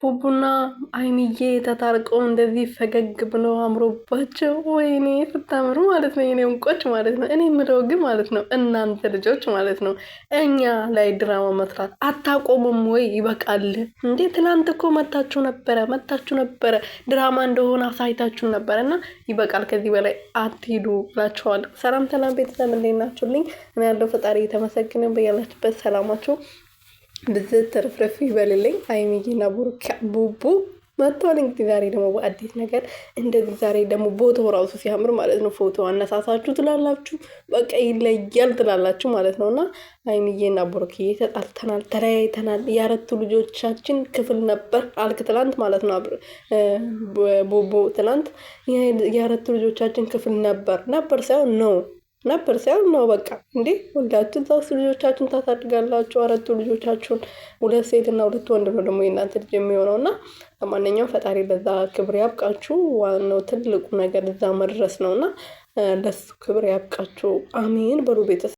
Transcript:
ቡቡና አይንዬ ተታርቀው እንደዚህ ፈገግ ብለው አምሮባቸው ወይኔ ስታምሩ ማለት ነው የኔ እንቆች ማለት ነው። እኔ የምለው ግን ማለት ነው እናንተ ልጆች ማለት ነው እኛ ላይ ድራማ መስራት አታቆሙም ወይ? ይበቃል እንዴ! ትናንት እኮ መታችሁ ነበረ ድራማ እንደሆነ አሳይታችሁ ነበረ እና ይበቃል። ከዚህ በላይ አትሂዱ እላችኋለሁ። ሰላም ቤተሰብ እንዴት ናችሁልኝ? እኔ ያለው ፈጣሪ የተመሰገነ በያላችሁበት ሰላማችሁ ብዝት ትርፍርፍ ይበልልኝ። ሀይሚዬና ቡቡ መጥቷል። እንግዲህ ዛሬ ደግሞ በአዲስ ነገር እንደዚህ ዛሬ ደግሞ ቦታው ራሱ ሲያምር ማለት ነው። ፎቶ አነሳሳችሁ ትላላችሁ፣ በቃ ይለያል ትላላችሁ ማለት ነው። እና ሀይሚዬና ቡሩክዬ ተጣልተናል፣ ተለያይተናል፣ የአራቱ ልጆቻችን ክፍል ነበር አልክ ትላንት ማለት ነው። ቡቡ ትላንት የአራቱ ልጆቻችን ክፍል ነበር ሳይሆን ነው በቃ እንዴ ወልዳችሁ ዛስ ልጆቻችሁን ታሳድጋላችሁ። አራቱ ልጆቻችሁን 2 ሴት እና 2 ወንድ ነው ደግሞ የእናንተ ልጅ የሚሆነው እና ለማንኛውም ፈጣሪ በዛ ክብር ያብቃችሁ። ዋናው ትልቁ ነገር እዛ መድረስ ነውና ለሱ ክብር ያብቃችሁ። አሜን በሉ ቤተሰብ።